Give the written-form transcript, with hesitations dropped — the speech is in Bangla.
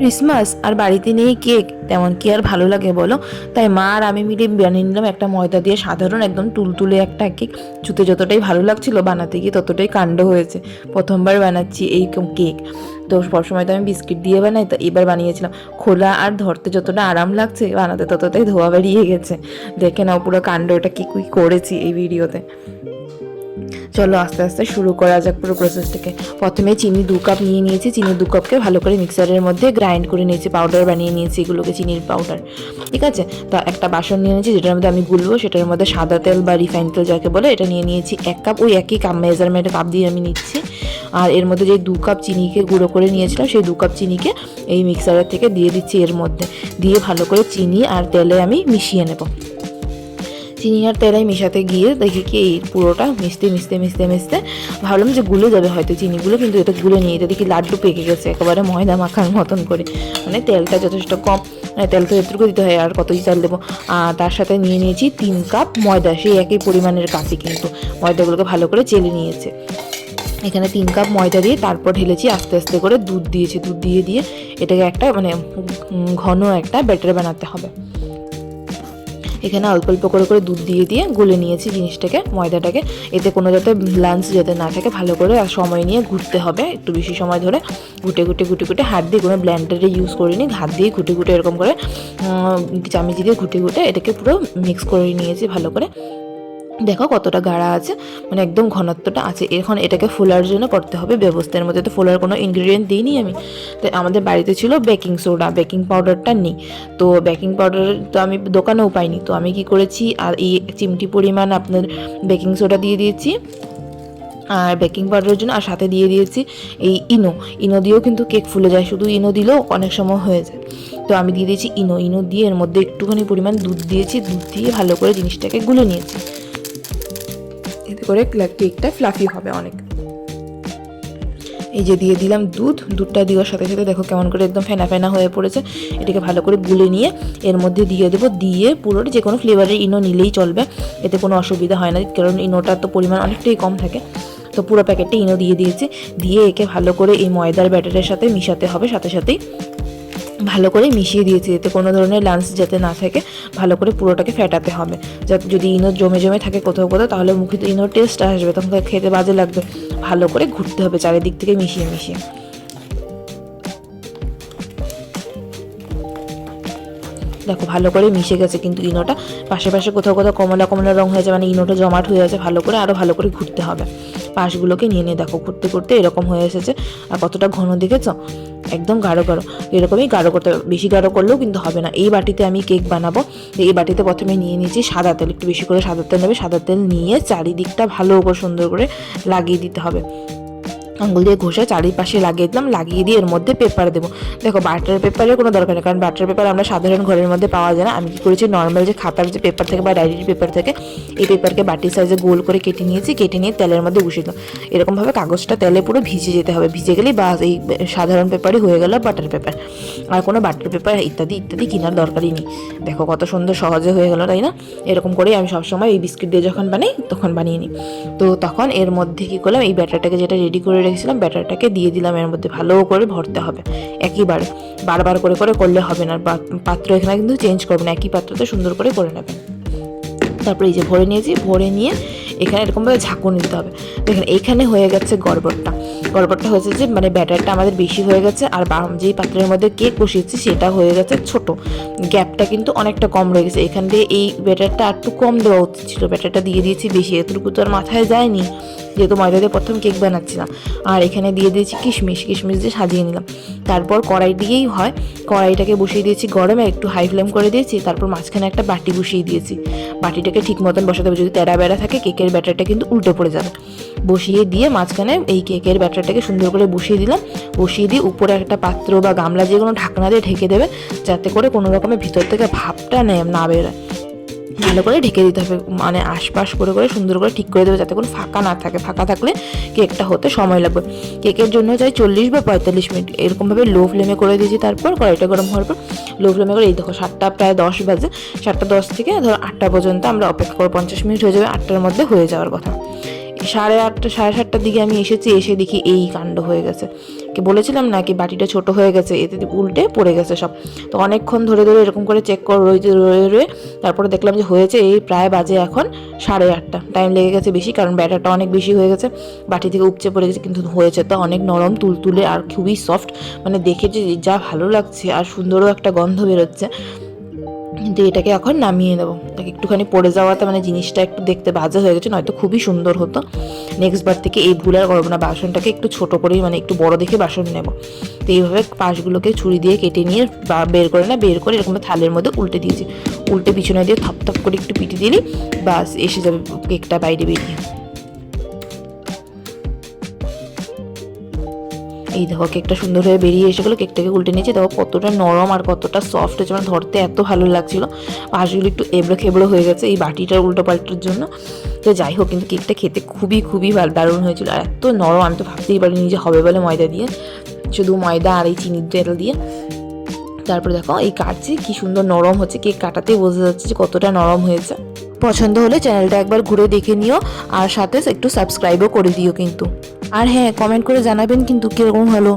ক্রিসমাস আর বাড়িতে নেই কেক, তেমন কি আর ভালো লাগে বলো? তাই মা আর আমি মিলে বানিয়ে নিলাম একটা ময়দা দিয়ে সাধারণ একদম তুলতুলে একটা কেক। ছুতে যতটাই ভালো লাগছিল, বানাতে গিয়ে ততটাই কাণ্ড হয়েছে। প্রথমবার বানাচ্ছি এই কেক। তো সবসময় তো আমি বিস্কিট দিয়ে বানাই, তো এবার বানিয়েছিলাম। খোলা আর ধরতে যতটা আরাম লাগছে, বানাতে ততটাই ধোয়া বেরিয়ে গেছে। দেখে নাও পুরো কাণ্ড, ওটা কি করেছি এই ভিডিওতে। চলো আস্তে আস্তে শুরু করা যাক পুরো প্রসেসটাকে। প্রথমে চিনি 2 কাপ নিয়ে নিয়েছি। চিনি 2 কাপকে ভালো করে মিক্সারের মধ্যে গ্রাইন্ড করে নিয়েছি, পাউডার বানিয়ে নিয়েছি এগুলোকে, চিনির পাউডার। ঠিক আছে, তো একটা বাসন নিয়ে নিয়েছি যেটার মধ্যে আমি গুলবো। সেটার মধ্যে সাদা তেল বা রিফাইন তেল যাকে বলে এটা নিয়ে নিয়েছি 1 কাপ। ওই একই কাপ মেজারমেন্ট কাপ দিয়ে আমি নিচ্ছি। আর এর মধ্যে যে 2 কাপ চিনিকে গুঁড়ো করে নিয়েছিলাম, সেই 2 কাপ চিনিকে এই মিক্সারের থেকে দিয়ে দিচ্ছি এর মধ্যে। দিয়ে ভালো করে চিনি আর তেলে আমি মিশিয়ে নেব। চিনি আর তেলাই মেশাতে গিয়ে দেখি কি এই পুরোটা মিশতে মিশতে মিশতে মিশতে ভাবলাম যে গুলে যাবে হয়তো চিনিগুলো, কিন্তু এটা গুলে নিয়ে এটা দেখি লাড্ডু পেকে গেছে একেবারে ময়দা মাখার মতন করে। মানে তেলটা যথেষ্ট কম, মানে তেল তো এতটুকু দিতে হয়, আর কতই চাল দেবো। আর তার সাথে নিয়ে নিয়েছি 3 কাপ ময়দা, সেই একই পরিমাণের কাপই কিন্তু ময়দাগুলোকে ভালো করে চেলে নিয়েছে। এখানে 3 কাপ ময়দা দিয়ে তারপর ঢেলেছি আস্তে আস্তে করে দুধ দিয়েছি। দুধ দিয়ে দিয়ে এটাকে একটা মানে ঘন একটা ব্যাটার বানাতে হবে। এখানে অল্প অল্প করে করে দুধ দিয়ে দিয়ে গুলে নিয়েছি জিনিসটাকে, ময়দাটাকে। এতে কোনো যাতে লাঞ্চ যাতে না থাকে, ভালো করে আর সময় নিয়ে ঘুরতে হবে একটু বেশি সময় ধরে। ঘুটে ঘুটে ঘুটে ঘুটে হাত দিয়ে, কোনো ব্লেন্ডারে ইউজ করিনি, হাত দিয়ে ঘুটে ঘুটে এরকম করে চামচ দিয়ে ঘুটে ঘুটে এটাকে পুরো মিক্স করে নিয়েছি ভালো করে। দেখো কতটা গাঢ়া আছে, মানে একদম ঘনত্বটা আছে। এখন এটাকে ফোলার জন্য করতে হবে ব্যবস্থা। এর মধ্যে তো ফোলার কোনো ইনগ্রিডিয়েন্ট দিইনি আমি। তো আমাদের বাড়িতে ছিল বেকিং সোডা, বেকিং পাউডারটা নেই। তো বেকিং পাউডার তো আমি দোকানেও পাইনি। তো আমি কি করেছি, আর এই চিমটি পরিমাণ আপনার বেকিং সোডা দিয়ে দিয়েছি আর বেকিং পাউডারের জন্য, আর সাথে দিয়ে দিয়েছি এই ইনো দিয়েও কিন্তু কেক ফুলে যায়, শুধু ইনো দিলেও অনেক সময় হয়ে যায়। তো আমি দিয়ে দিয়েছি ইনো দিয়ে এর মধ্যে একটুখানি পরিমাণ দুধ দিয়েছি। দুধ দিয়ে ভালো করে জিনিসটাকে গুলে নিয়েছি। এতে করে কেকটা ফ্লাফি হবে অনেক। এই যে দিয়ে দিলাম দুধটা দেওয়ার সাথে সাথে দেখো কেমন করে একদম ফেনা ফেনা হয়ে পড়েছে। এটাকে ভালো করে গুলে নিয়ে এর মধ্যে দিয়ে দেবো। দিয়ে পুরোটা যে কোনো ফ্লেভারের ইনো নিলেই চলবে, এতে কোনো অসুবিধা হয় না, কারণ ইনোটার তো পরিমাণ অনেকটাই কম থাকে। তো পুরো প্যাকেটটা ইনো দিয়ে দিয়েছি। দিয়ে একে ভালো করে এই ময়দার ব্যাটারের সাথে মিশাতে হবে। সাথে সাথেই ভালো করে মিশিয়ে দিয়েছি, এতে কোনো ধরনের লাঞ্চ যাতে না থাকে। ভালো করে পুরোটাকে ফেটাতে হবে, যাতে যদি ইনো জমে জমে থাকে কোথাও কোথাও, তাহলে মুখে তো ইনোর টেস্ট আসবে, তখন খেতে বাজে লাগবে। ভালো করে ঘুরতে হবে চারিদিক থেকে মিশিয়ে মিশিয়ে। দেখো ভালো করে মিশে গেছে, কিন্তু ইনোটা পাশে পাশে কোথাও কোথাও কমলা কমলা রং হয়েছে, মানে ইনোটা জমাট হয়ে আছে। ভালো করে আরও ভালো করে ঘুরতে হবে, পাশগুলোকে নিয়ে নিয়ে দেখো ঘুরতে ঘুরতে এরকম হয়ে এসেছে। আর কতটা ঘন দেখেছ, একদম গাঢ় গাঢ়। এরকমই গাঢ় করতে হবে, বেশি গাঢ় করলেও কিন্তু হবে না। এই বাটিতে আমি কেক বানাবো। এই বাটিতে প্রথমে নিয়ে নিয়েছি সাদা তেল, একটু বেশি করে সাদা তেল নেবে। সাদা তেল নিয়ে চারিদিকটা ভালো করে সুন্দর করে লাগিয়ে দিতে হবে। আঙুল দিয়ে ঘষে চারিপাশে লাগিয়ে দিলাম। লাগিয়ে দিয়ে এর মধ্যে পেপার দেবো। দেখো বাটার পেপারের কোনো দরকার নেই, কারণ বাটার পেপার আমরা সাধারণ ঘরের মধ্যে পাওয়া যায় না। আমি কি করেছি, নর্মাল যে খাতার যে পেপার থাকে বা ডায়েরির পেপার থাকে, এই পেপারকে বাটির সাইজে গোল করে কেটে নিয়েছি। কেটে নিয়ে তেলের মধ্যে বসিয়ে দিলাম। এরকমভাবে কাগজটা তেলে পুরো ভিজে যেতে হবে। ভিজে গেলেই বা এই সাধারণ পেপারই হয়ে গেল বাটার পেপার। আর কোনো বাটার পেপার ইত্যাদি ইত্যাদি কেনার দরকারই নেই। দেখো কত সুন্দর সহজে হয়ে গেল, তাই না? এরকম করেই আমি সবসময় এই বিস্কিট দিয়ে যখন বানাই তখন বানিয়ে নিই। তো তখন এর মধ্যে কী করলাম, এই ব্যাটারটাকে যেটা রেডি করে রেখেছিলাম, ব্যাটারটাকে দিয়ে দিলাম। এর মধ্যে ভালো করে ভরতে হবে একইবারে, বারবার করে করে করলে হবে না। পাত্র এখানে কিন্তু চেঞ্জ করবে না, একই পাত্রতে সুন্দর করে করে নেবেন। তারপরে এই যে ভরে নিয়েছি, ভরে নিয়ে এখানে এরকমভাবে ঝাঁকুনি দিতে হবে। দেখেন এইখানে হয়ে গেছে গড়বড়টা হয়েছে যে মানে ব্যাটারটা আমাদের বেশি হয়ে গেছে, আর যেই পাত্রের মধ্যে কেক বসিয়েছি সেটা হয়ে গেছে ছোট। গ্যাপটা কিন্তু অনেকটা কম রয়ে গেছে। এখান দিয়ে এই ব্যাটারটা একটু কম দেওয়া উচিত ছিল, ব্যাটারটা দিয়ে দিয়েছি বেশি। এতটুকু তো আর মাথায় যায়নি, যেহেতু ময়দা দিয়ে প্রথম কেক বানাচ্ছিলাম। আর এখানে দিয়ে দিয়েছি কিশমিশ দিয়ে সাজিয়ে নিলাম। তারপর কড়াই দিয়েই হয়, কড়াইটাকে বসিয়ে দিয়েছি গরমে, একটু হাই ফ্লেম করে দিয়েছি। তারপর মাঝখানে একটা বাটি বসিয়ে দিয়েছি। বাটিটাকে ঠিক মতন বসাতে হবে, যদি তেড়া বেড়া থাকে কেকের ব্যাটারটা কিন্তু উল্টে পড়ে যাবে। বসিয়ে দিয়ে মাঝখানে এই কেকের ব্যাটারটাকে সুন্দর করে বসিয়ে দিলাম। বসিয়ে দিয়ে উপরে একটা পাত্র বা গামলা যে কোনো ঢাকনা দিয়ে ঢেকে দেবে, যাতে করে কোনো রকমের ভিতর থেকে ভাপটা না বেরোয়। ভালো করে ঢেকে দিতে হবে, মানে আশপাশ করে করে সুন্দর করে ঠিক করে দেবে, যাতে কোনো ফাঁকা না থাকে। ফাঁকা থাকলে কেকটা হতে সময় লাগবে। কেকের জন্য চাই 40 বা 45 মিনিট। এরকমভাবে লো ফ্লেমে করে দিয়েছি। তারপর কড়াইটা গরম হওয়ার পর লো ফ্লেমে করে, এই দেখো 7টা প্রায় 10 বাজে, 7টা 10 থেকে ধরো 8টা পর্যন্ত আমরা অপেক্ষা করবো। 50 মিনিট হয়ে যাবে, 8টার মধ্যে হয়ে যাওয়ার কথা। 8:30 7:30টার দিকে আমি এসেছি, এসে দেখি এই কাণ্ড হয়ে গেছে। কি বলেছিলাম না কি বাটিটা ছোট হয়ে গেছে, এতে উল্টে পড়ে গেছে সব। তো অনেকক্ষণ ধরে এরকম করে চেক করে রয়ে তারপরে দেখলাম যে হয়েছে। এই প্রায় বাজে এখন 8:30। টাইম লেগে গেছে বেশি, কারণ ব্যাটারটা অনেক বেশি হয়ে গেছে, বাটি থেকে উপচে পড়ে গেছে। কিন্তু হয়েছে তো অনেক নরম তুলতুলে আর খুবই সফট, মানে দেখে যে যা ভালো লাগছে আর সুন্দরও একটা গন্ধ বেরোচ্ছে। কিন্তু এটাকে এখন নামিয়ে নেবো। একটুখানি পড়ে যাওয়াতে মানে জিনিসটা একটু দেখতে বাজে হয়ে গেছে, নয়তো খুবই সুন্দর হতো। নেক্সট বার থেকে এই ভুল আর করবো না, বাসনটাকে একটু ছোট করেই মানে একটু বড় দেখে বাসন নেব। তো এইভাবে পাশগুলোকে ছুরি দিয়ে কেটে নিয়ে বের করে এরকম থালের মধ্যে উল্টে দিয়েছি। উল্টে পিছনে দিয়ে থপ করে একটু পিটি দিলি, বাস এসে যাবে কেকটা বাইরে বেরিয়ে। এই দেখো কেকটা সুন্দর হয়ে বেরিয়ে এসে গেলো। কেকটাকে উল্টে নিয়েছি, দেখো কতটা নরম আর কতটা সফট হয়েছে, মানে ধরতে এত ভালো লাগছিল। পাশগুলো একটু এবড়ো খেবড়ো হয়ে গেছে এই বাটিটার উল্টো পাল্টার জন্য। তো যাই হোক, কিন্তু কেকটা খেতে খুবই দারুণ হয়েছিল, আর এত নরম আমি তো ভাবতেই পারিনি যে হবে বলে। ময়দা দিয়ে, শুধু ময়দা আর এই চিনির তেল দিয়ে। তারপরে দেখো এই কাটছি কি সুন্দর নরম হচ্ছে, কেক কাটাতেই বোঝা যাচ্ছে যে কতটা নরম হয়েছে। পছন্দ হলে চ্যানেলটা একবার ঘুরে দেখে নিও, আর সাথে একটু সাবস্ক্রাইবও করে দিও কিন্তু। আর হ্যাঁ, কমেন্ট করে জানাবেন কিন্তু কীরকম হলো।